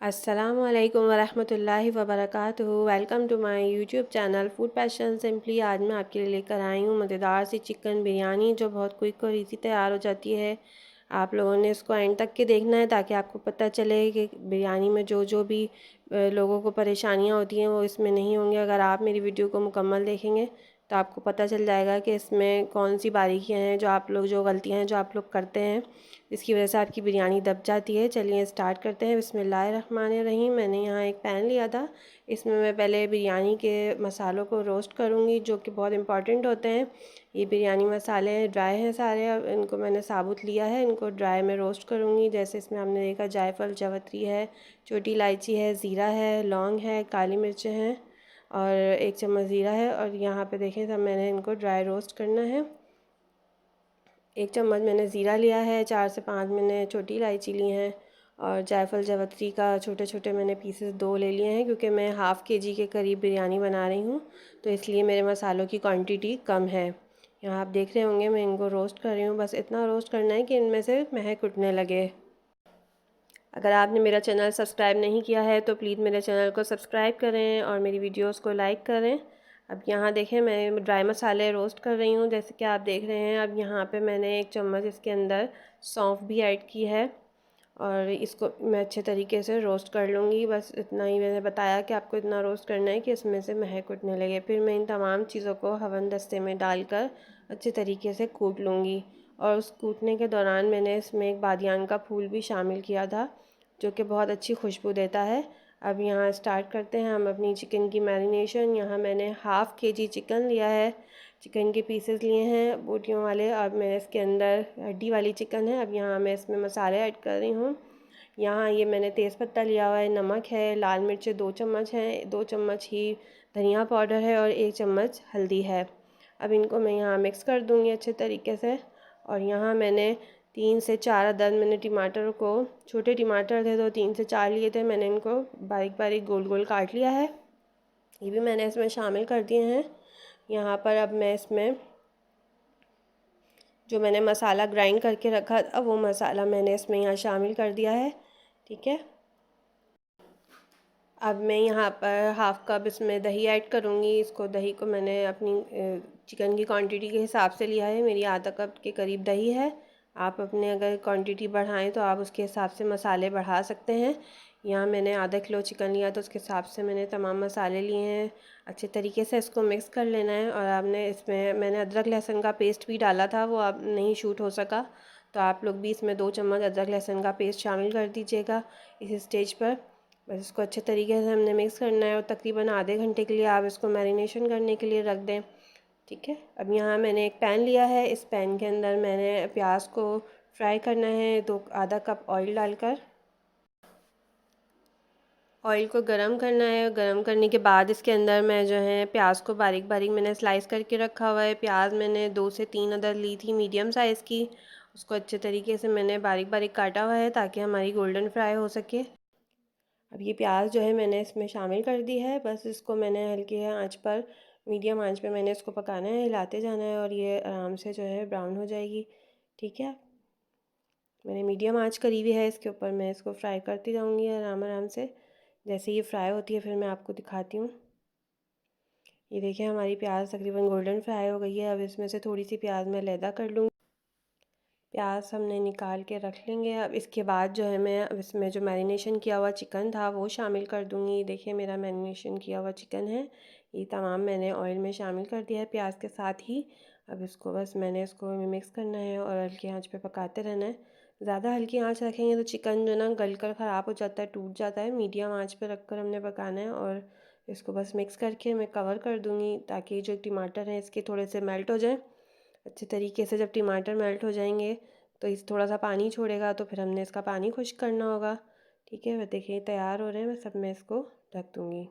अस्सलामुअलैकुम वरहमतुल्लाहि वबरकातुहू। Welcome to my YouTube channel food passion simply. आज मैं आपके लिए लेकर आई हूँ मज़ेदार सी चिकन बिरयानी जो बहुत क्विक और इजी तैयार हो जाती है। आप लोगों ने इसको एंड तक के देखना है ताकि आपको पता चले कि बिरयानी में जो जो भी लोगों को परेशानियाँ होती हैं वो इसमें नहीं होंगी। अगर आप मेरी वीडियो को मुकम्मल देखेंगे तो आपको पता चल जाएगा कि इसमें कौन सी बारीकियाँ हैं जो गलतियाँ हैं जो आप लोग करते हैं, इसकी वजह से आपकी बिरयानी दब जाती है। चलिए स्टार्ट करते हैं। बिस्मिल्लाहिर्रहमानिर्रहीम। मैंने यहाँ एक पैन लिया था, इसमें मैं पहले बिरयानी के मसालों को रोस्ट करूँगी जो कि बहुत इंपॉर्टेंट होते हैं। ये बिरयानी मसाले ड्राई हैं सारे, अब इनको मैंने साबुत लिया है, इनको ड्राई में रोस्ट करूँगी। जैसे इसमें हमने देखा जायफल, जावित्री है, छोटी इलायची है, ज़ीरा है, लौंग है, काली मिर्चें हैं और 1 चम्मच ज़ीरा है। और यहाँ पे देखें सब मैंने इनको ड्राई रोस्ट करना है। 1 चम्मच मैंने ज़ीरा लिया है, 4 से 5 मैंने छोटी इलायची ली हैं और जायफल जावित्री का छोटे छोटे मैंने पीसेस 2 ले लिए हैं, क्योंकि मैं हाफ़ केजी के करीब बिरयानी बना रही हूँ तो इसलिए मेरे मसालों की क्वांटिटी कम है। यहाँ आप देख रहे होंगे मैं इनको रोस्ट कर रही हूँ। बस इतना रोस्ट करना है कि इनमें से महक उठने लगे। अगर आपने मेरा चैनल सब्सक्राइब नहीं किया है तो प्लीज़ मेरे चैनल को सब्सक्राइब करें और मेरी वीडियोस को लाइक करें। अब यहाँ देखें मैं ड्राई मसाले रोस्ट कर रही हूँ, जैसे कि आप देख रहे हैं। अब यहाँ पे मैंने 1 चम्मच इसके अंदर सौंफ भी ऐड की है और इसको मैं अच्छे तरीके से रोस्ट कर लूँगी। बस इतना ही मैंने बताया कि आपको इतना रोस्ट करना है कि इसमें से महक उठने लगे। फिर मैं इन तमाम चीज़ों को हवन दस्ते में डालकर अच्छे तरीके से कूट लूँगी। और उस कूटने के दौरान मैंने इसमें एक बादियान का फूल भी शामिल किया था जो कि बहुत अच्छी खुशबू देता है। अब यहाँ स्टार्ट करते हैं हम अपनी चिकन की मैरिनेशन। यहाँ मैंने हाफ़ केजी चिकन लिया है, चिकन के पीसेस लिए हैं बोटियों वाले। अब मैं इसके अंदर हड्डी वाली चिकन है। अब यहाँ मैं इसमें मसाले ऐड कर रही हूँ। यहाँ ये मैंने तेज़पत्ता लिया हुआ है, नमक है, लाल मिर्च 2 चम्मच हैं, 2 चम्मच ही धनिया पाउडर है और 1 चम्मच हल्दी है। अब इनको मैं यहाँ मिक्स कर दूँगी अच्छे तरीके से। और यहाँ मैंने 3 से 4 अदद मैंने टमाटर को, छोटे टमाटर थे तो 3 से 4 लिए थे, मैंने इनको बारीक बारीक गोल गोल काट लिया है। ये भी मैंने इसमें शामिल कर दिए हैं। यहाँ पर अब मैं इसमें जो मैंने मसाला ग्राइंड करके रखा था वो मसाला मैंने इसमें यहाँ शामिल कर दिया है। ठीक है। अब मैं यहाँ पर हाफ़ कप इसमें दही ऐड करूँगी। इसको दही को मैंने अपनी चिकन की क्वांटिटी के हिसाब से लिया है, मेरी आधा कप के करीब दही है। आप अपने अगर क्वांटिटी बढ़ाएं तो आप उसके हिसाब से मसाले बढ़ा सकते हैं। यहाँ मैंने आधा किलो चिकन लिया तो उसके हिसाब से मैंने तमाम मसाले लिए हैं। अच्छे तरीके से इसको मिक्स कर लेना है। और आपने इसमें मैंने अदरक लहसुन का पेस्ट भी डाला था, वो अब नहीं शूट हो सका तो आप लोग भी इसमें 2 चम्मच अदरक लहसुन का पेस्ट शामिल कर दीजिएगा इस स्टेज पर। बस इसको अच्छे तरीके से हमने मिक्स करना है और तकरीबन आधे घंटे के लिए आप इसको मैरिनेशन करने के लिए रख दें। ठीक है। अब यहाँ मैंने एक पैन लिया है, इस पैन के अंदर मैंने प्याज को फ्राई करना है, दो आधा कप ऑयल डालकर ऑयल को गरम करना है। गरम करने के बाद इसके अंदर मैं जो है प्याज को बारीक बारीक मैंने स्लाइस करके रखा हुआ है। प्याज मैंने 2 से 3 अदद ली थी मीडियम साइज़ की, उसको अच्छे तरीके से मैंने बारीक बारीक काटा हुआ है ताकि हमारी गोल्डन फ्राई हो सके। अब ये प्याज जो है मैंने इसमें शामिल कर दी है। बस इसको मैंने हल्की आंच पर, मीडियम आंच पे मैंने इसको पकाना है, हिलाते जाना है और ये आराम से जो है ब्राउन हो जाएगी। ठीक है। मैंने मीडियम आंच करी हुई है, इसके ऊपर मैं इसको फ्राई करती जाऊंगी आराम आराम से। जैसे ये फ्राई होती है फिर मैं आपको दिखाती हूँ। ये देखिए हमारी प्याज तकरीबन गोल्डन फ्राई हो गई है। अब इसमें से थोड़ी सी प्याज मैं अलहदा कर लूँगी। प्याज हमने निकाल के रख लेंगे। अब इसके बाद जो है मैं अब इसमें जो मैरिनेशन किया हुआ चिकन था वो शामिल कर दूँगी। देखिए मेरा मैरिनेशन किया हुआ चिकन है, ये तमाम मैंने ऑयल में शामिल कर दिया है प्याज के साथ ही। अब इसको बस मैंने इसको मिक्स करना है और हल्की आंच पे पकाते रहना है। ज़्यादा हल्की आंच रखेंगे तो चिकन जो ना गल कर ख़राब हो जाता है, टूट जाता है। मीडियम आंच पे रख कर हमने पकाना है और इसको बस मिक्स करके मैं कवर कर दूँगी ताकि जो टमाटर हैं इसके थोड़े से मेल्ट हो जाएँ अच्छे तरीके से। जब टमाटर मेल्ट हो जाएंगे तो इस थोड़ा सा पानी छोड़ेगा तो फिर हमने इसका पानी खुश्क करना होगा। ठीक है। वह देखिए तैयार हो रहे हैं, मैं सब में इसको ढक दूँगी।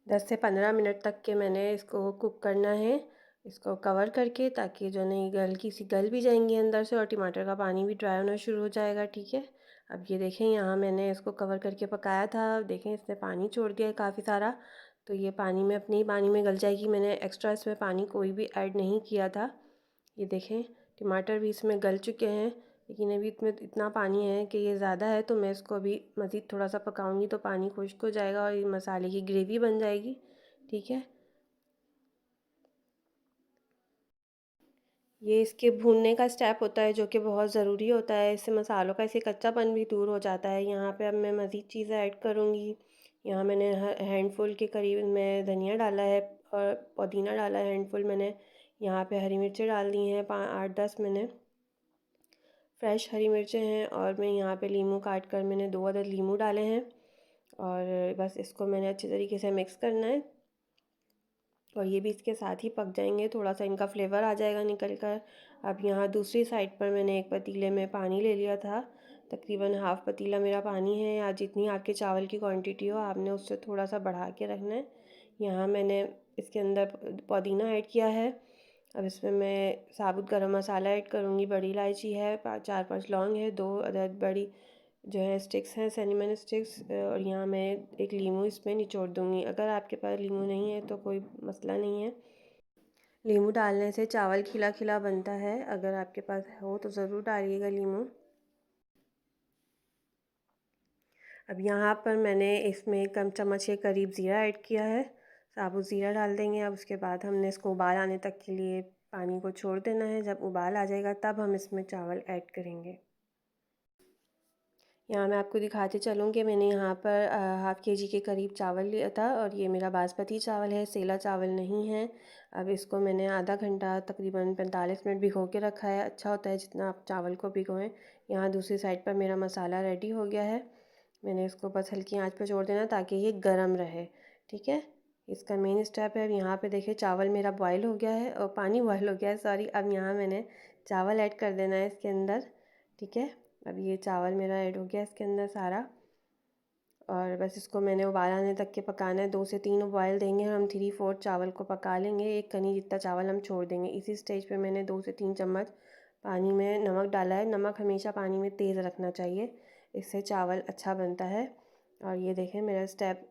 10 से 15 मिनट तक के मैंने इसको कुक करना है, इसको कवर करके, ताकि जो नहीं हल्की सी गल भी जाएंगी अंदर से और टमाटर का पानी भी ड्राई होना शुरू हो जाएगा। ठीक है। अब ये देखें यहाँ मैंने इसको कवर करके पकाया था, देखें इसने पानी छोड़ दिया है काफ़ी सारा, तो ये पानी में अपने ही पानी में गल जाएगी। मैंने एक्स्ट्रा इसमें पानी कोई भी ऐड नहीं किया था। ये देखें टमाटर भी इसमें गल चुके हैं, लेकिन अभी इसमें इतना पानी है कि ये ज़्यादा है, तो मैं इसको अभी मज़ीद थोड़ा सा पकाऊंगी तो पानी खुश्क हो जाएगा और ये मसाले की ग्रेवी बन जाएगी। ठीक है, ये इसके भूनने का स्टेप होता है जो कि बहुत ज़रूरी होता है। इससे मसालों का इसे कच्चापन भी दूर हो जाता है। यहाँ पे अब मैं मज़ीद चीज़ें ऐड करूँगी। यहाँ मैंने हैंडफुल के करीब मैं धनिया डाला है और पुदीना डाला है हैंडफुल मैंने। यहाँ पे हरी मिर्चें डाल दी हैं 8-10 मैंने फ्रेश हरी मिर्चें हैं, और मैं यहाँ पे लीमू काट कर मैंने 2 अदद लीमू डाले हैं, और बस इसको मैंने अच्छे तरीके से मिक्स करना है और ये भी इसके साथ ही पक जाएंगे। थोड़ा सा इनका फ्लेवर आ जाएगा निकल कर। अब यहाँ दूसरी साइड पर मैंने एक पतीले में पानी ले लिया था, तकरीबन हाफ़ पतीला मेरा पानी है, या जितनी आपके चावल की क्वांटिटी हो आपने उससे थोड़ा सा बढ़ा के रखना है। यहाँ मैंने इसके अंदर पुदीना ऐड किया है। अब इसमें मैं साबुत गरम मसाला ऐड करूँगी, बड़ी इलायची है, 4-5 लौंग है, 2 अदद बड़ी जो है स्टिक्स हैं सिनेमन स्टिक्स, और यहाँ मैं एक लीमू इसमें निचोड़ दूँगी। अगर आपके पास लीमू नहीं है तो कोई मसला नहीं है, लीमू डालने से चावल खिला खिला बनता है। अगर आपके पास हो तो ज़रूर डालिएगा लीमू। अब यहाँ पर मैंने इसमें कम चम्मच के करीब ज़ीरा ऐड किया है, साबुत ज़ीरा डाल देंगे। अब उसके बाद हमने इसको उबाल आने तक के लिए पानी को छोड़ देना है। जब उबाल आ जाएगा तब हम इसमें चावल ऐड करेंगे। यहाँ मैं आपको दिखाते चलूँ कि मैंने यहाँ पर हाफ़ के जी के करीब चावल लिया था, और ये मेरा बासमती चावल है, सेला चावल नहीं है। अब इसको मैंने आधा घंटा तकरीबन 45 मिनट भिगो के रखा है। अच्छा होता है जितना आप चावल को भिगोएं। यहाँ दूसरी साइड पर मेरा मसाला रेडी हो गया है। मैंने इसको बस हल्की आंच पर छोड़ देना ताकि ये गर्म रहे। ठीक है, इसका मेन स्टेप है। अब यहाँ पे देखिए चावल मेरा बॉयल हो गया है, और पानी बॉयल हो गया है सॉरी। अब यहाँ मैंने चावल ऐड कर देना है इसके अंदर। ठीक है, अब ये चावल मेरा ऐड हो गया इसके अंदर सारा, और बस इसको मैंने उबाल आने तक के पकाना है। 2 से 3 उबाल देंगे हम, 3/4 चावल को पका लेंगे। एक कनी जितना चावल हम छोड़ देंगे। इसी स्टेज पे मैंने 2 से 3 चम्मच पानी में नमक डाला है। नमक हमेशा पानी में तेज़ रखना चाहिए, इससे चावल अच्छा बनता है। और ये देखें मेरा स्टेप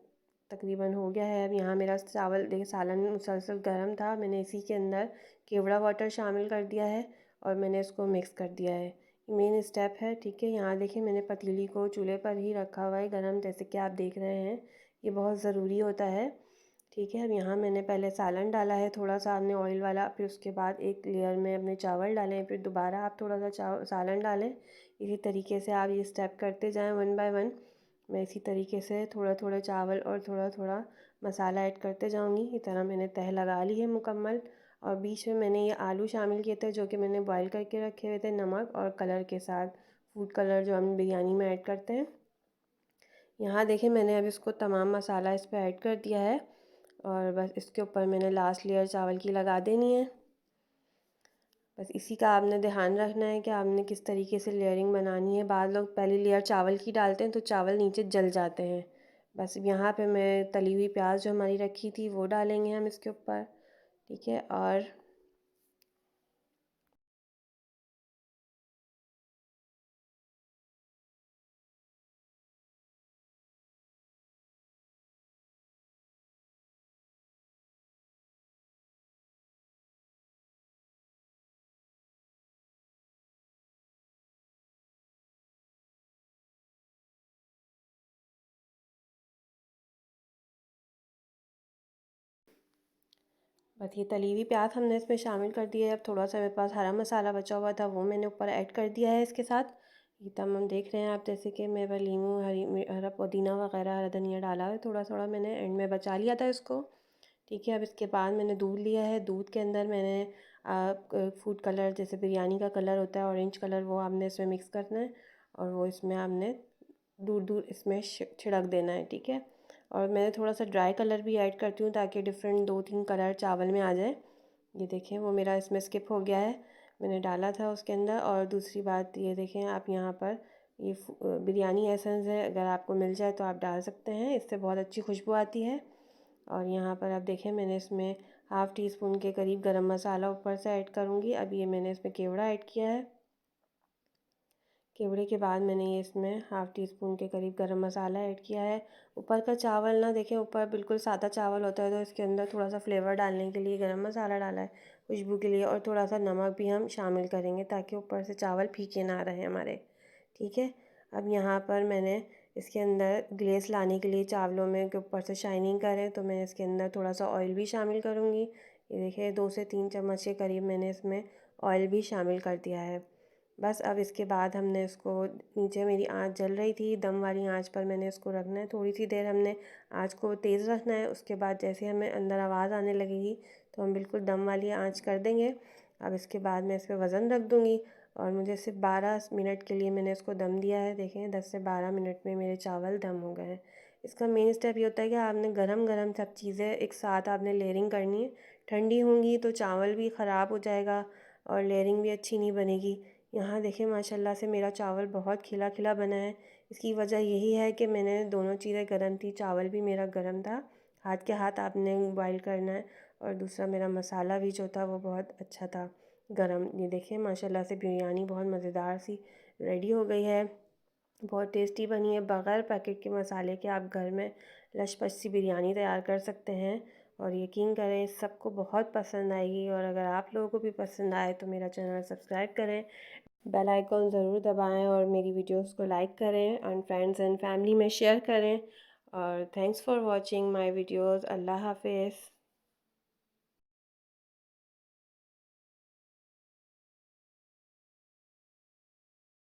तकरीबन हो गया है। अब यहाँ मेरा चावल देखिए सालन मुसलसल गर्म था, मैंने इसी के अंदर केवड़ा वाटर शामिल कर दिया है और मैंने इसको मिक्स कर दिया है। मेन स्टेप है। ठीक है, यहाँ देखिए मैंने पतीली को चूल्हे पर ही रखा हुआ है गरम, जैसे कि आप देख रहे हैं। ये बहुत ज़रूरी होता है। ठीक है, अब यहाँ मैंने पहले सालन डाला है थोड़ा सा हमने ऑयल वाला, फिर उसके बाद एक लेयर में अपने चावल डालें, फिर दोबारा आप थोड़ा सा सालन डालें। इसी तरीके से आप ये स्टेप करते जाएं 1 बाय 1। मैं इसी तरीके से थोड़ा थोड़ा चावल और थोड़ा थोड़ा मसाला ऐड करते जाऊँगी। इस तरह मैंने तह लगा ली है मुकम्मल। और बीच में मैंने ये आलू शामिल किए थे जो कि मैंने बॉईल करके रखे हुए थे नमक और कलर के साथ, फूड कलर जो हम बिरयानी में ऐड करते हैं। यहाँ देखें मैंने अब इसको तमाम मसाला इस पर ऐड कर दिया है, और बस इसके ऊपर मैंने लास्ट लेयर चावल की लगा देनी है। बस इसी का आपने ध्यान रखना है कि आपने किस तरीके से लेयरिंग बनानी है। बाद लोग पहली लेयर चावल की डालते हैं तो चावल नीचे जल जाते हैं। बस यहाँ पे मैं तली हुई प्याज जो हमारी रखी थी वो डालेंगे हम इसके ऊपर। ठीक है, और बस ये तली हुई प्याज हमने इसमें शामिल कर दिया है। अब थोड़ा सा मेरे पास हरा मसाला बचा हुआ था वो मैंने ऊपर ऐड कर दिया है इसके साथ। ये तमाम देख रहे हैं आप, जैसे कि मैं लीमू हरा पुदीना वगैरह हरा धनिया डाला है थोड़ा थोड़ा, मैंने एंड में बचा लिया था इसको। ठीक है, अब इसके बाद मैंने दूध लिया है। दूध के अंदर मैंने फूड कलर जैसे बिरयानी का कलर होता है ऑरेंज कलर, वो आपने इसमें मिक्स करना है और वो इसमें आपने दूर दूर इसमें छिड़क देना है। ठीक है, और मैंने थोड़ा सा ड्राई कलर भी ऐड करती हूँ ताकि डिफरेंट 2-3 कलर चावल में आ जाए। ये देखें वो मेरा इसमें स्किप हो गया है, मैंने डाला था उसके अंदर। और दूसरी बात ये देखें आप यहाँ पर ये बिरयानी एसेंस है, अगर आपको मिल जाए तो आप डाल सकते हैं, इससे बहुत अच्छी खुशबू आती है। और यहाँ पर आप देखें मैंने इसमें हाफ़ टी स्पून के करीब गरम मसाला ऊपर से ऐड करूँगी। अब ये मैंने इसमें केवड़ा ऐड किया है। केवड़े के बाद मैंने ये इसमें हाफ़ टी स्पून के करीब गरम मसाला ऐड किया है। ऊपर का चावल ना देखें, ऊपर बिल्कुल सादा चावल होता है, तो इसके अंदर थोड़ा सा फ्लेवर डालने के लिए गरम मसाला डाला है खुशबू के लिए, और थोड़ा सा नमक भी हम शामिल करेंगे ताकि ऊपर से चावल फीके ना रहे हमारे। ठीक है। अब यहाँ पर मैंने इसके अंदर ग्लेस लाने के लिए चावलों में के ऊपर से शाइनिंग करें, तो मैं इसके अंदर थोड़ा सा ऑयल भी शामिल करूँगी। ये देखिए 2 से 3 चम्मच के करीब मैंने इसमें ऑयल भी शामिल कर दिया है। बस अब इसके बाद हमने इसको, नीचे मेरी आंच जल रही थी, दम वाली आंच पर मैंने इसको रखना है। थोड़ी सी देर हमने आंच को तेज़ रखना है। उसके बाद जैसे हमें अंदर आवाज़ आने लगेगी तो हम बिल्कुल दम वाली आंच कर देंगे। अब इसके बाद मैं इस पर वज़न रख दूँगी, और मुझे सिर्फ 12 मिनट के लिए मैंने इसको दम दिया है। देखें 10 से 12 मिनट में मेरे चावल दम हो गए हैं। इसका मेन स्टेप ये होता है कि आपने गरम गरम सब चीज़ें एक साथ आपने लेयरिंग करनी है। ठंडी होंगी तो चावल भी ख़राब हो जाएगा और लेयरिंग भी अच्छी नहीं बनेगी। यहाँ देखिए माशाल्लाह से मेरा चावल बहुत खिला खिला बना है। इसकी वजह यही है कि मैंने दोनों चीज़ें गर्म थी, चावल भी मेरा गर्म था। हाथ के हाथ आपने बॉईल करना है, और दूसरा मेरा मसाला भी जो था वो बहुत अच्छा था गरम। ये देखिए माशाल्लाह से बिरयानी बहुत मज़ेदार सी रेडी हो गई है। बहुत टेस्टी बनी है। बग़ैर पैकेट के मसाले के आप घर में लशपश सी बिरयानी तैयार कर सकते हैं, और यकीन करें सबको बहुत पसंद आएगी। और अगर आप लोगों को भी पसंद आए तो मेरा चैनल सब्सक्राइब करें, बेल आइकॉन ज़रूर दबाएं, और मेरी वीडियोस को लाइक करें एंड फ्रेंड्स एंड फैमिली में शेयर करें। और thanks for watching my videos. अल्लाह हाफ़िज़।